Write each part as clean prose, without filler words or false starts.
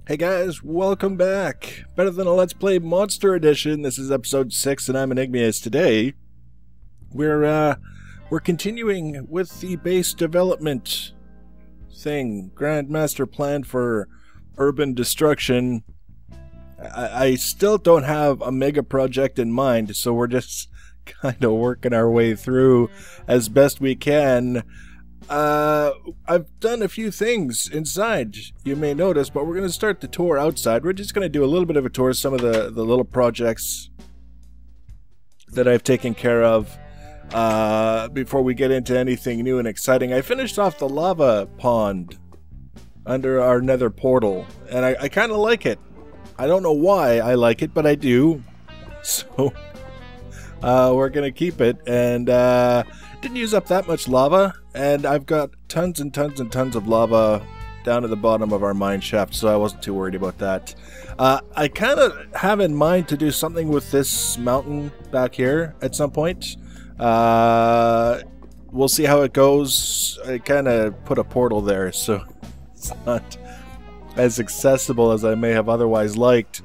Hey guys, welcome back. Better than a Let's Play Monster Edition. This is episode 6 and I'm Enigmius. Today we're continuing with the base development thing. Grand Master Plan for Urban Destruction. I still don't have a mega project in mind, so we're just kind of working our way through as best we can. I've done a few things inside, you may notice, but we're going to start the tour outside. We're just going to do a little bit of a tour of some of the little projects that I've taken care of before we get into anything new and exciting. I finished off the lava pond under our nether portal, and I kind of like it. I don't know why I like it, but I do. So we're going to keep it, and didn't use up that much lava, and I've got tons and tons and tons of lava down at the bottom of our mine shaft, so I wasn't too worried about that. I kind of have in mind to do something with this mountain back here at some point. We'll see how it goes. I kind of put a portal there, so it's not as accessible as I may have otherwise liked.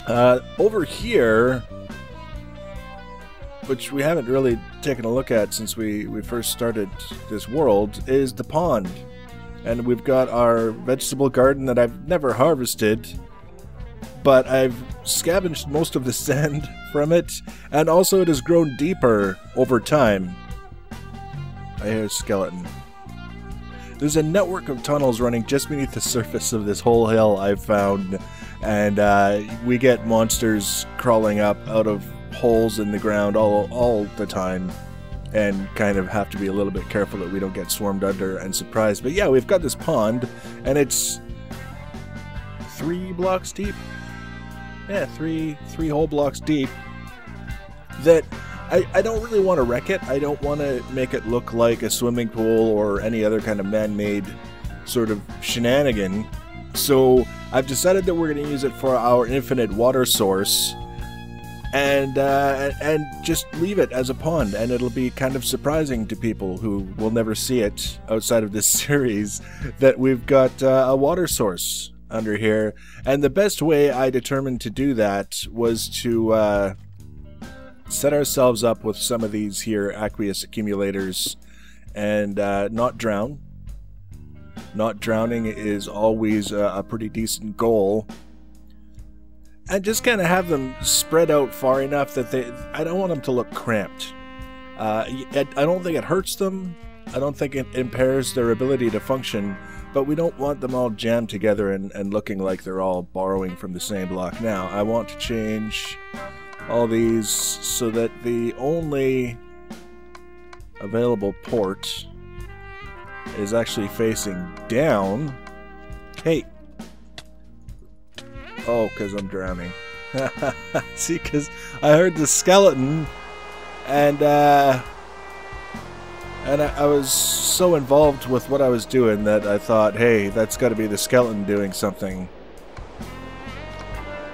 Over here, which we haven't really taken a look at since we first started this world, is the pond. And we've got our vegetable garden that I've never harvested, but I've scavenged most of the sand from it, and also it has grown deeper over time. I hear a skeleton. There's a network of tunnels running just beneath the surface of this whole hill I've found, and we get monsters crawling up out of holes in the ground all the time, and kind of have to be a little bit careful that we don't get swarmed under and surprised. But yeah, we've got this pond, and it's 3 blocks deep. Yeah, three whole blocks deep. That I don't really want to wreck it. I don't want to make it look like a swimming pool or any other kind of man-made sort of shenanigan. So I've decided that we're going to use it for our infinite water source, and just leave it as a pond, and it'll be kind of surprising to people who will never see it outside of this series that we've got a water source under here. And the best way I determined to do that was to set ourselves up with some of these here aqueous accumulators and not drown. Not drowning is always a pretty decent goal. And just kind of have them spread out far enough that I don't want them to look cramped. I don't think it hurts them. I don't think it impairs their ability to function, but we don't want them all jammed together and looking like they're all borrowing from the same block. Now, I want to change all these so that the only available port is actually facing down. Hey! Oh, because I'm drowning. See, because I heard the skeleton, and I was so involved with what I was doing that I thought, hey, that's got to be the skeleton doing something.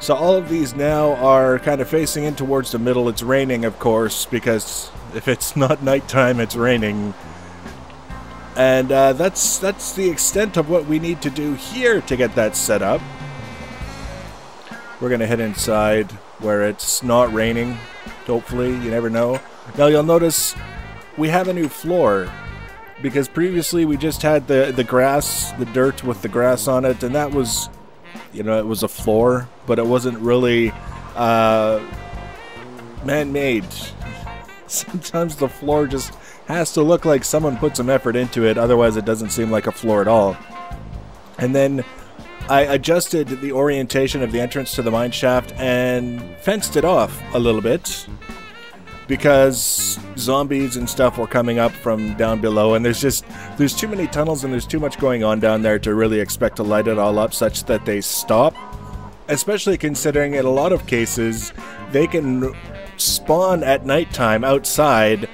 So all of these now are kind of facing in towards the middle. It's raining, of course, because if it's not nighttime, it's raining. And that's the extent of what we need to do here to get that set up. We're going to head inside where it's not raining, hopefully, you never know. Now you'll notice we have a new floor, because previously we just had the grass, the dirt with the grass on it, and that was, you know, it was a floor, but it wasn't really man-made. Sometimes the floor just has to look like someone put some effort into it, otherwise it doesn't seem like a floor at all. And then I adjusted the orientation of the entrance to the mine shaft and fenced it off a little bit, because zombies and stuff were coming up from down below, and there's too many tunnels and there's too much going on down there to really expect to light it all up such that they stop, especially considering in a lot of cases they can spawn at nighttime outside,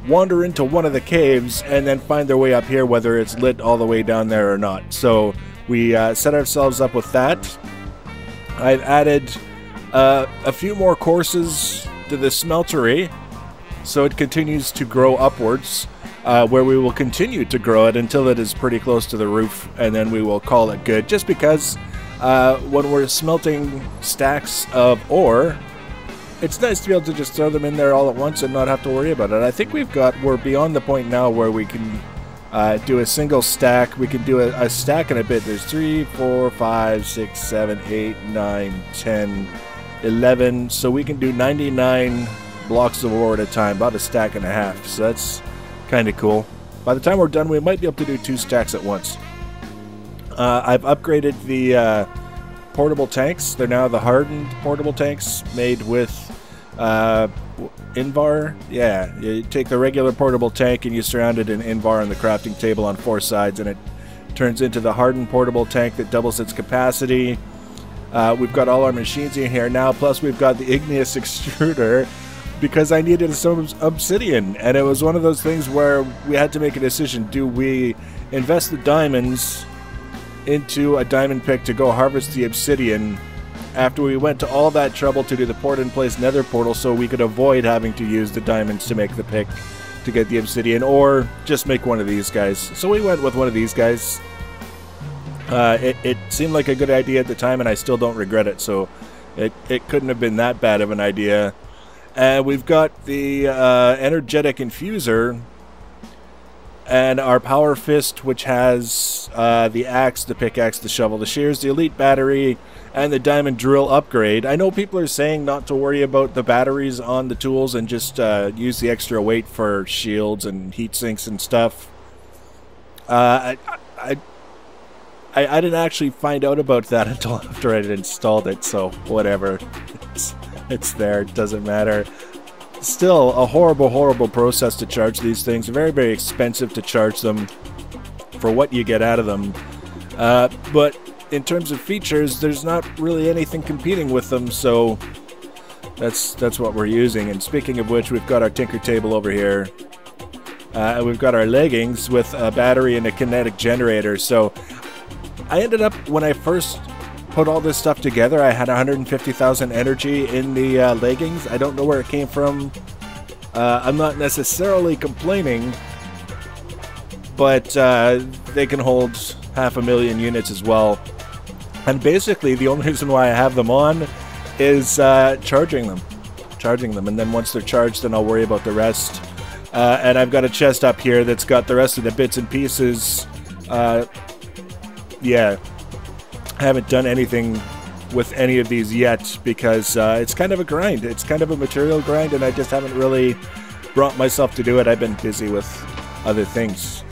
wander into one of the caves, and then find their way up here whether it's lit all the way down there or not. So we set ourselves up with that. I've added a few more courses to the smeltery, so it continues to grow upwards, where we will continue to grow it until it is pretty close to the roof, and then we will call it good, just because when we're smelting stacks of ore, it's nice to be able to just throw them in there all at once and not have to worry about it. I think we're beyond the point now where we can do a single stack. We can do a stack and a bit. There's 3, 4, 5, 6, 7, 8, 9, 10, 11. So we can do 99 blocks of ore at a time, about a stack and a half. So that's kind of cool. By the time we're done, we might be able to do 2 stacks at once. I've upgraded the portable tanks. They're now the hardened portable tanks made with Invar. Yeah, you take the regular portable tank and you surround it in Invar on the crafting table on 4 sides, and it turns into the hardened portable tank that doubles its capacity. We've got all our machines in here now, plus we've got the igneous extruder because I needed some obsidian, and it was one of those things where we had to make a decision. Do we invest the diamonds into a diamond pick to go harvest the obsidian after we went to all that trouble to do the port-in-place nether portal so we could avoid having to use the diamonds to make the pick to get the obsidian, or just make one of these guys? So we went with one of these guys. It seemed like a good idea at the time, and I still don't regret it, so it couldn't have been that bad of an idea. And we've got the energetic infuser and our power fist, which has the axe, the pickaxe, the shovel, the shears, the elite battery, and the diamond drill upgrade. I know people are saying not to worry about the batteries on the tools and just use the extra weight for shields and heat sinks and stuff. I didn't actually find out about that until after I had installed it, so whatever. It's there, it doesn't matter. Still a horrible, horrible process to charge these things. Very, very expensive to charge them for what you get out of them. But in terms of features, there's not really anything competing with them, so that's what we're using. And speaking of which, we've got our tinker table over here. And we've got our leggings with a battery and a kinetic generator. So I ended up, when I first put all this stuff together, I had 150,000 energy in the leggings. I don't know where it came from. I'm not necessarily complaining, but they can hold 500,000 units as well. And basically the only reason why I have them on is charging them. And then once they're charged, then I'll worry about the rest. And I've got a chest up here that's got the rest of the bits and pieces. Yeah, I haven't done anything with any of these yet because it's kind of a grind. It's kind of a material grind, and I just haven't really brought myself to do it. I've been busy with other things.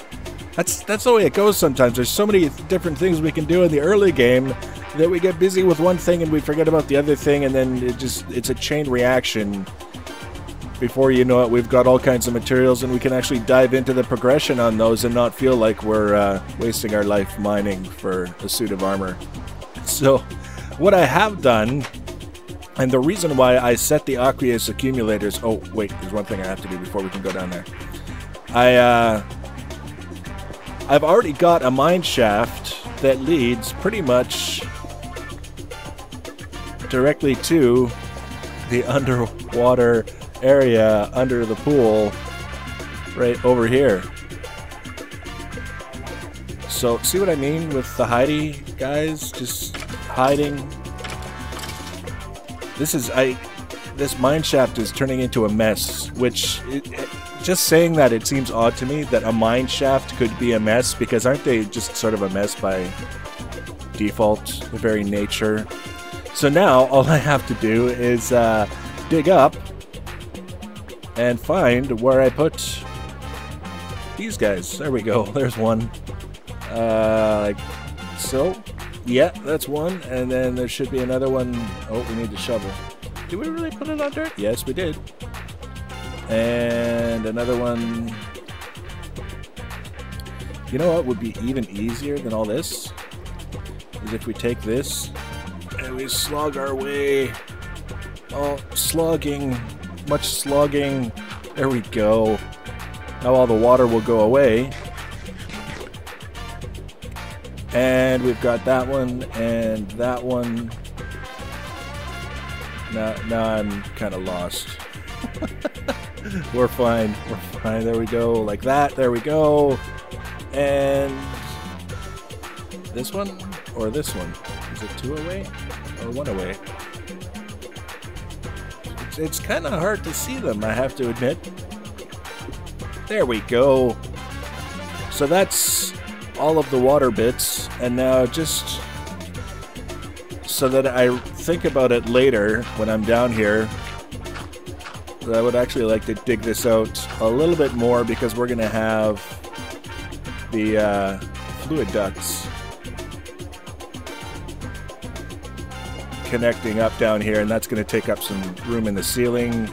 That's the way it goes sometimes. There's so many different things we can do in the early game that we get busy with one thing and we forget about the other thing, and then it's a chain reaction. Before you know it, we've got all kinds of materials and we can actually dive into the progression on those and not feel like we're wasting our life mining for a suit of armor. So what I have done, and the reason why I set the aqueous accumulators... Oh, wait, there's one thing I have to do before we can go down there. I've already got a mine shaft that leads pretty much directly to the underwater area under the pool right over here. So see what I mean with the hidey guys? Just hiding. This mine shaft is turning into a mess, which just saying that, it seems odd to me that a mine shaft could be a mess, because aren't they just sort of a mess by default, the very nature? So now all I have to do is dig up and find where I put these guys. There we go. There's one. Like so. Yeah, that's one. And then there should be another one. Oh, we need the shovel. Did we really put it on dirt? Yes, we did. And another one. You know what would be even easier than all this? Is if we take this and we slog our way. Oh, slogging. Much slogging. There we go. Now all the water will go away. And we've got that one and that one. Now I'm kind of lost. We're fine. We're fine. There we go. Like that. There we go. And this one or this one? Is it 2 away? Or 1 away? It's kind of hard to see them, I have to admit. There we go. So that's all of the water bits, and now just so that I think about it later when I'm down here, I would actually like to dig this out a little bit more because we're going to have the fluid ducts connecting up down here, and that's going to take up some room in the ceiling.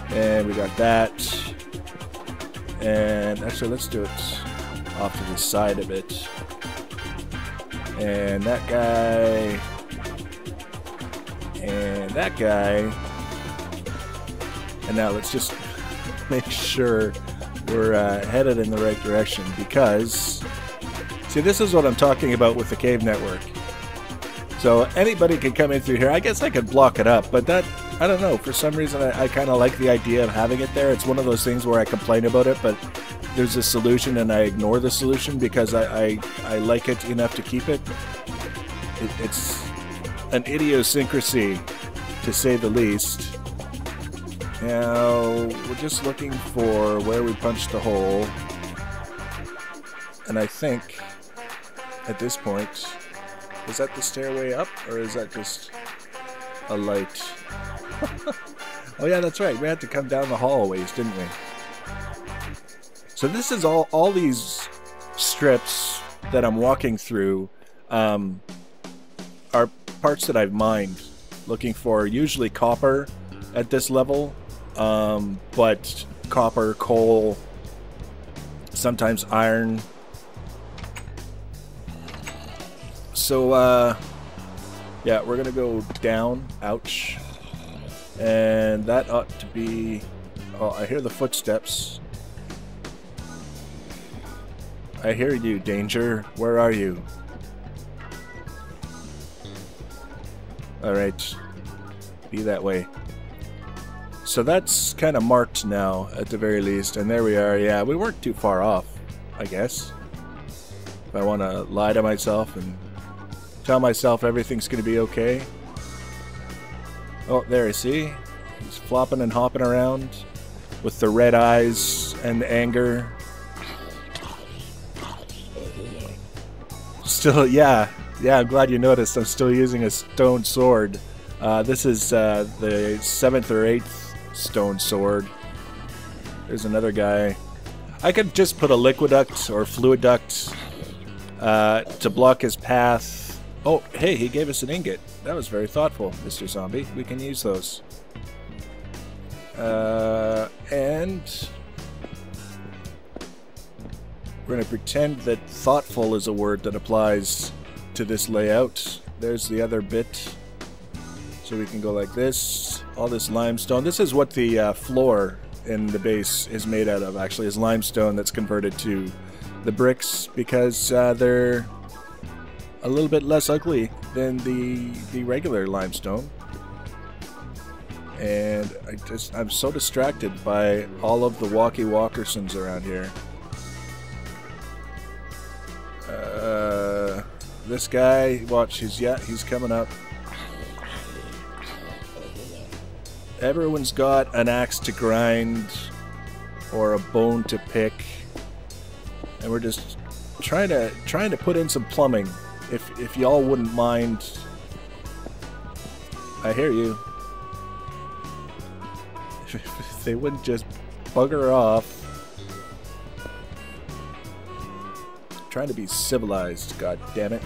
And we got that. And actually, let's do it off to the side a bit. And that guy. And that guy. And now let's just make sure we're headed in the right direction, because see, this is what I'm talking about with the cave network. So anybody can come in through here. I guess I could block it up, but that, I don't know, for some reason I kind of like the idea of having it there. It's one of those things where I complain about it, but there's a solution and I ignore the solution because I like it enough to keep it. It's an idiosyncrasy, to say the least. Now, we're just looking for where we punched the hole. And I think, at this point, is that the stairway up, or is that just a light? Oh yeah, that's right. We had to come down the hallways, didn't we? So this is all these strips that I'm walking through are parts that I've mined, looking for usually copper at this level, but copper, coal, sometimes iron. So, yeah, we're gonna go down. Ouch. And that ought to be... Oh, I hear the footsteps. I hear you, danger. Where are you? Alright. Be that way. So that's kind of marked now, at the very least. And there we are. Yeah, we weren't too far off, I guess. If I want to lie to myself and tell myself everything's going to be okay. Oh, there you see. He's flopping and hopping around with the red eyes and the anger. Still, yeah, I'm glad you noticed. I'm still using a stone sword. This is the 7th or 8th stone sword. There's another guy. I could just put a liquid duct or fluid duct to block his path. Oh, hey, he gave us an ingot. That was very thoughtful, Mr. Zombie. We can use those. And we're going to pretend that thoughtful is a word that applies to this layout. There's the other bit. So we can go like this. All this limestone. This is what the floor in the base is made out of, actually, is limestone that's converted to the bricks because they're a little bit less ugly than the regular limestone. And I'm so distracted by all of the walkie-walkersons around here. This guy, watch, he's coming up. Everyone's got an axe to grind or a bone to pick, and we're just trying to put in some plumbing. If y'all wouldn't mind. I hear you. If they wouldn't just bugger off. Trying to be civilized, god damn it.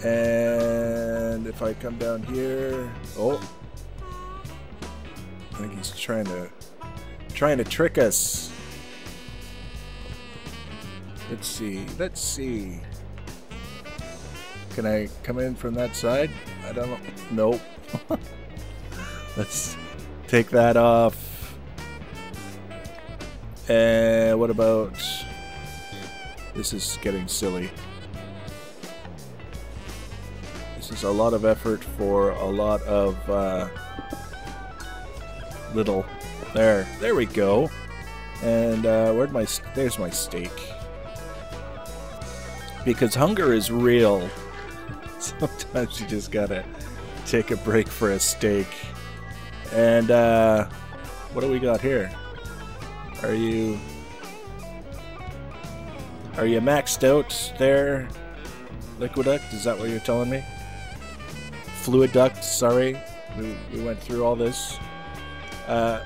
And if I come down here, oh, I think he's trying to trick us. Let's see. Can I come in from that side? I don't know. Nope. Let's take that off. And what about... This is getting silly. This is a lot of effort for a lot of little... There we go. And there's my steak. because hunger is real. Sometimes you just gotta take a break for a steak. And what do we got here? Are you maxed out there, Liquiduct? Is that what you're telling me? Fluid Duct, sorry. We went through all this. I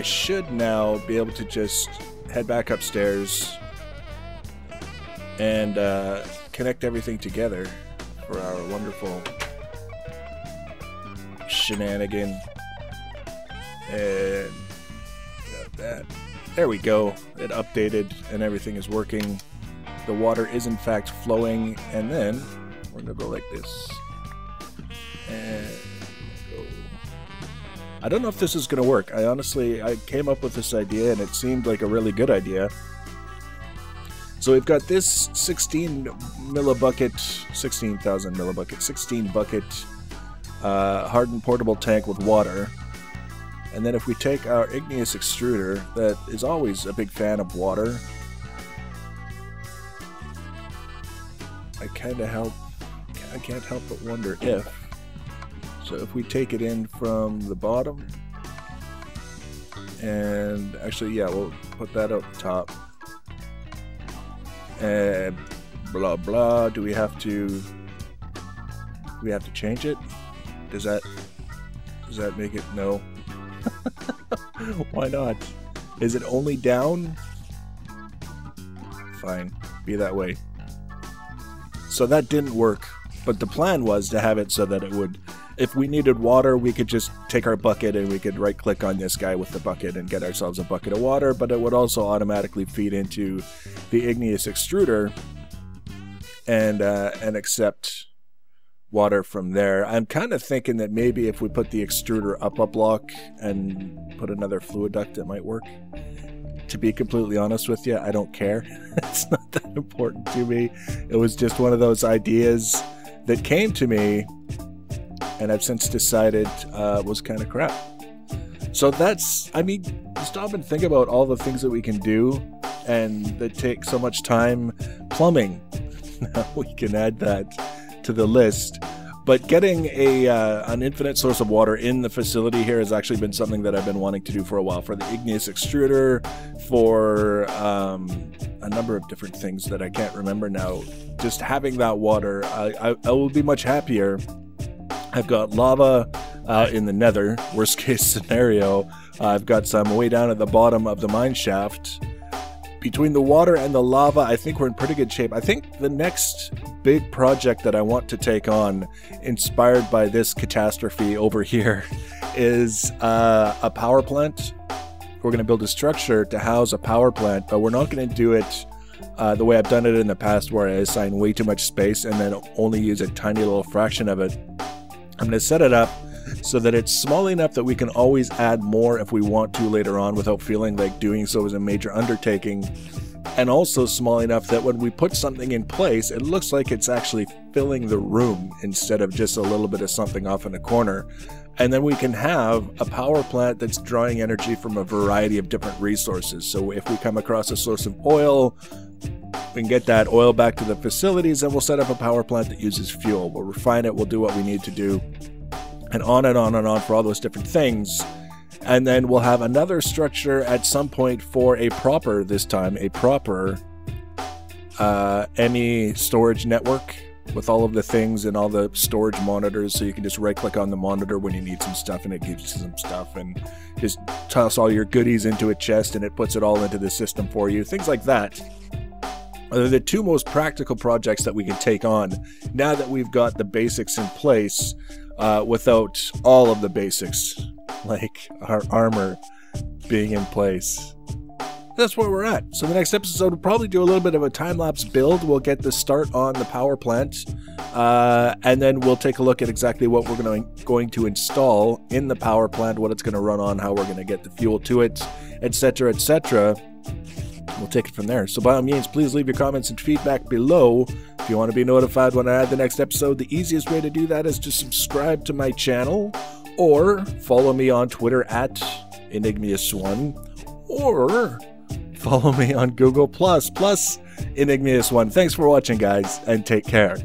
should now be able to just head back upstairs and connect everything together for our wonderful shenanigan. And got that. There we go. It updated and everything is working. The water is in fact flowing, and then we're gonna go like this. And go. I don't know if this is gonna work. I came up with this idea and it seemed like a really good idea. So we've got this 16 bucket hardened portable tank with water. And then if we take our igneous extruder, that is always a big fan of water, I can't help but wonder if. So if we take it in from the bottom, and actually, yeah, we'll put that up top. And blah blah. Do we have to change it? Does that make it? No. Why not? Is it only down? Fine, be that way. So that didn't work, but the plan was to have it so that it would, if we needed water, we could just take our bucket and we could right click on this guy with the bucket and get ourselves a bucket of water, but it would also automatically feed into the igneous extruder and accept water from there. I'm kind of thinking that maybe if we put the extruder up a block and put another fluid duct, it might work. To be completely honest with you, I don't care. It's not that important to me. It was just one of those ideas that came to me and I've since decided was kind of crap. So that's, I mean, stop and think about all the things that we can do and that take so much time. Plumbing, now we can add that to the list. But getting an infinite source of water in the facility here has actually been something that I've been wanting to do for a while, for the igneous extruder, for a number of different things that I can't remember now. Just having that water, I will be much happier. I've got lava in the nether, worst case scenario. I've got some way down at the bottom of the mine shaft. Between the water and the lava, I think we're in pretty good shape. I think the next big project that I want to take on, inspired by this catastrophe over here, is a power plant. We're going to build a structure to house a power plant, but we're not going to do it the way I've done it in the past, where I assign way too much space and then only use a tiny little fraction of it. I'm going to set it up so that it's small enough that we can always add more if we want to later on without feeling like doing so is a major undertaking, and also small enough that when we put something in place, it looks like it's actually filling the room instead of just a little bit of something off in a corner. And then we can have a power plant that's drawing energy from a variety of different resources. So if we come across a source of oil, we can get that oil back to the facilities, and we'll set up a power plant that uses fuel. We'll refine it, we'll do what we need to do, and on and on and on for all those different things. And then we'll have another structure at some point for a proper, this time, a proper ME storage network with all of the things and all the storage monitors, so you can just right click on the monitor when you need some stuff and it gives you some stuff, and just toss all your goodies into a chest and it puts it all into the system for you. Things like that are the two most practical projects that we can take on now that we've got the basics in place, without all of the basics, like our armor, being in place. That's where we're at. So the next episode, we'll probably do a little bit of a time-lapse build. We'll get the start on the power plant, and then we'll take a look at exactly what we're going to install in the power plant, what it's going to run on, how we're going to get the fuel to it, etc., etc. We'll take it from there. So by all means, please leave your comments and feedback below. If you want to be notified when I add the next episode, the easiest way to do that is to subscribe to my channel, or follow me on Twitter at Enigmius1, or follow me on Google+. Plus, Enigmius1. Thanks for watching, guys, and take care.